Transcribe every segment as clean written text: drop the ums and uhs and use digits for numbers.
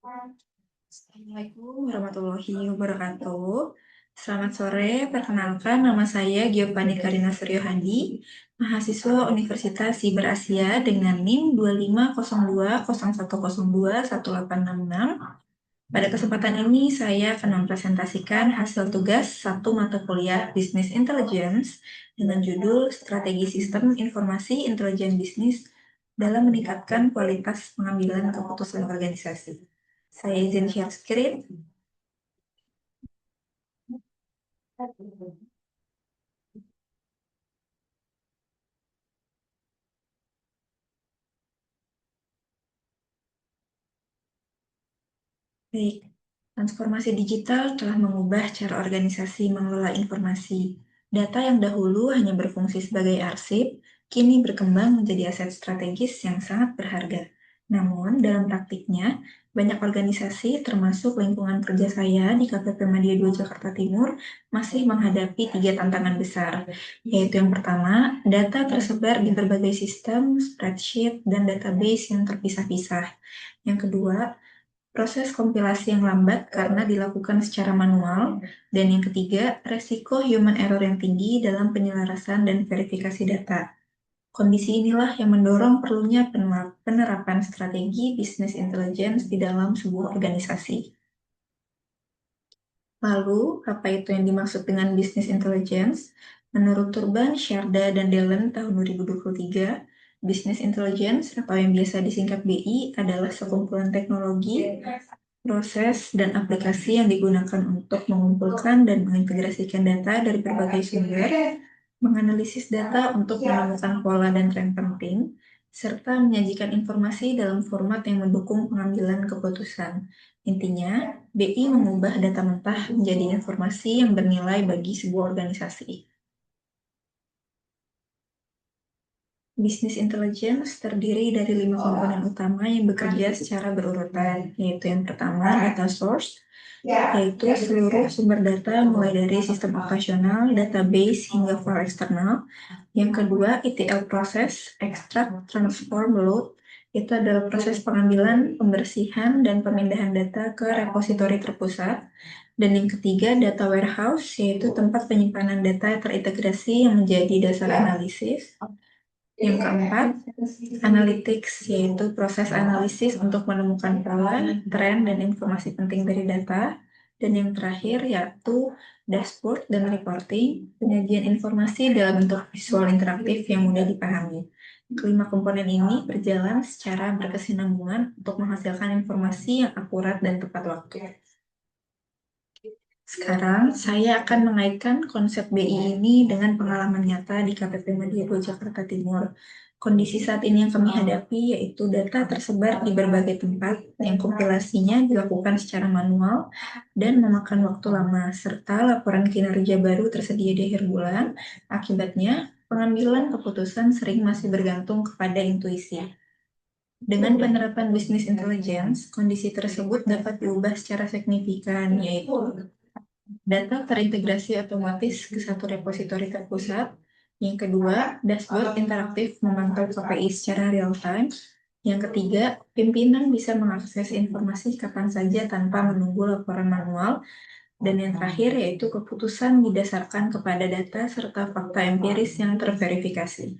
Assalamualaikum warahmatullahi wabarakatuh. Selamat sore, perkenalkan nama saya Giovanni Karina Suryohadi, mahasiswa Universitas Siber Asia dengan NIM 250201021866. Pada kesempatan ini saya akan mempresentasikan hasil tugas satu mata kuliah Business Intelligence dengan judul Strategi Sistem Informasi Intelijen Bisnis dalam meningkatkan kualitas pengambilan keputusan organisasi. Saya izin share screen. Baik, transformasi digital telah mengubah cara organisasi mengelola informasi. Data yang dahulu hanya berfungsi sebagai arsip, kini berkembang menjadi aset strategis yang sangat berharga. Namun, dalam praktiknya, banyak organisasi, termasuk lingkungan kerja saya di KPP Media 2 Jakarta Timur, masih menghadapi 3 tantangan besar, yaitu yang pertama, data tersebar di berbagai sistem, spreadsheet, dan database yang terpisah-pisah. Yang kedua, proses kompilasi yang lambat karena dilakukan secara manual. Dan yang ketiga, resiko human error yang tinggi dalam penyelarasan dan verifikasi data. Kondisi inilah yang mendorong perlunya penerapan strategi business intelligence di dalam sebuah organisasi. Lalu, apa itu yang dimaksud dengan business intelligence? Menurut Turban, Sharda, dan Dellen tahun 2023, business intelligence atau yang biasa disingkat BI adalah sekumpulan teknologi, proses, dan aplikasi yang digunakan untuk mengumpulkan dan mengintegrasikan data dari berbagai sumber, menganalisis data untuk menemukan pola dan tren penting, serta menyajikan informasi dalam format yang mendukung pengambilan keputusan. Intinya, BI mengubah data mentah menjadi informasi yang bernilai bagi sebuah organisasi. Business intelligence terdiri dari 5 komponen utama yang bekerja secara berurutan, yaitu yang pertama, data source, yaitu seluruh sumber data mulai dari sistem operasional, database, hingga file eksternal. Yang kedua, ETL proses, extract, transform, load, itu adalah proses pengambilan, pembersihan, dan pemindahan data ke repositori terpusat. Dan yang ketiga, data warehouse, yaitu tempat penyimpanan data terintegrasi yang menjadi dasar analisis. Yang keempat, analytics, yaitu proses analisis untuk menemukan pola, tren, dan informasi penting dari data. Dan yang terakhir, yaitu dashboard dan reporting, penyajian informasi dalam bentuk visual interaktif yang mudah dipahami. Kelima komponen ini berjalan secara berkesinambungan untuk menghasilkan informasi yang akurat dan tepat waktu. Sekarang, saya akan mengaitkan konsep BI ini dengan pengalaman nyata di KPP Media 2 Jakarta Timur. Kondisi saat ini yang kami hadapi yaitu data tersebar di berbagai tempat yang kompilasinya dilakukan secara manual dan memakan waktu lama, serta laporan kinerja baru tersedia di akhir bulan. Akibatnya, pengambilan keputusan sering masih bergantung kepada intuisi. Dengan penerapan business intelligence, kondisi tersebut dapat diubah secara signifikan, yaitu data terintegrasi otomatis ke satu repositori terpusat. Yang kedua, dashboard interaktif memantau KPI secara real-time. Yang ketiga, pimpinan bisa mengakses informasi kapan saja tanpa menunggu laporan manual. Dan yang terakhir yaitu keputusan didasarkan kepada data serta fakta empiris yang terverifikasi.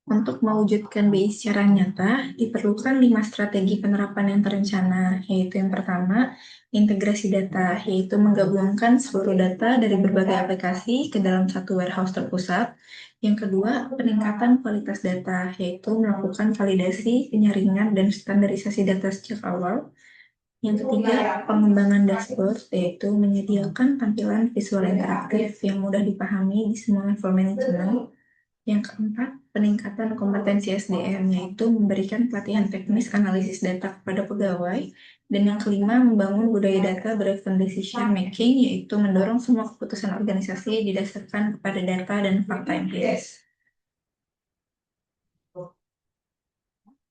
Untuk mewujudkan BI secara nyata, diperlukan 5 strategi penerapan yang terencana, yaitu yang pertama, integrasi data, yaitu menggabungkan seluruh data dari berbagai aplikasi ke dalam satu warehouse terpusat. Yang kedua, peningkatan kualitas data, yaitu melakukan validasi, penyaringan, dan standarisasi data sejak awal. Yang ketiga, pengembangan dashboard, yaitu menyediakan tampilan visual interaktif yang mudah dipahami di semua level manajemen. Yang keempat, peningkatan kompetensi SDM, yaitu memberikan pelatihan teknis analisis data kepada pegawai. Dan yang kelima, membangun budaya data driven decision making, yaitu mendorong semua keputusan organisasi didasarkan kepada data dan fakta empiris.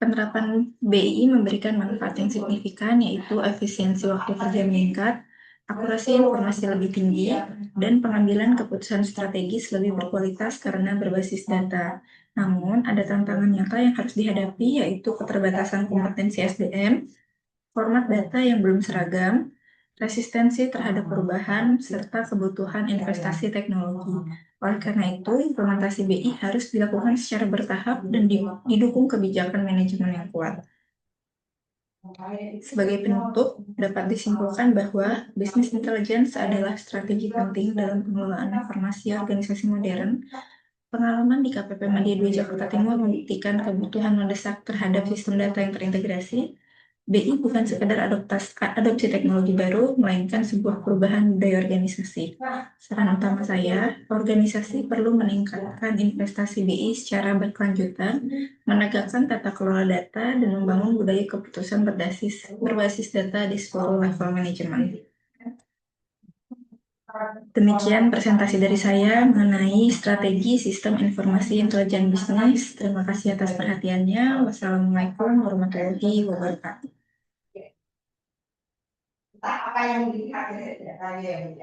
Penerapan BI memberikan manfaat yang signifikan, yaitu efisiensi waktu kerja meningkat, akurasi informasi lebih tinggi, dan pengambilan keputusan strategis lebih berkualitas karena berbasis data. Namun, ada tantangan nyata yang harus dihadapi, yaitu keterbatasan kompetensi SDM, format data yang belum seragam, resistensi terhadap perubahan, serta kebutuhan investasi teknologi. Oleh karena itu, implementasi BI harus dilakukan secara bertahap dan didukung kebijakan manajemen yang kuat. Sebagai penutup, dapat disimpulkan bahwa business intelligence adalah strategi penting dalam pengelolaan informasi organisasi modern. Pengalaman di KPP Media 2 Jakarta Timur membuktikan kebutuhan mendesak terhadap sistem data yang terintegrasi. BI bukan sekedar adopsi teknologi baru, melainkan sebuah perubahan budaya organisasi. Saran utama saya, organisasi perlu meningkatkan investasi BI secara berkelanjutan, menegakkan tata kelola data, dan membangun budaya keputusan berbasis data di seluruh level manajemen. Demikian presentasi dari saya mengenai strategi sistem informasi intelijen bisnis. Terima kasih atas perhatiannya. Wassalamualaikum warahmatullahi wabarakatuh. Apa yang dilihat dari data yang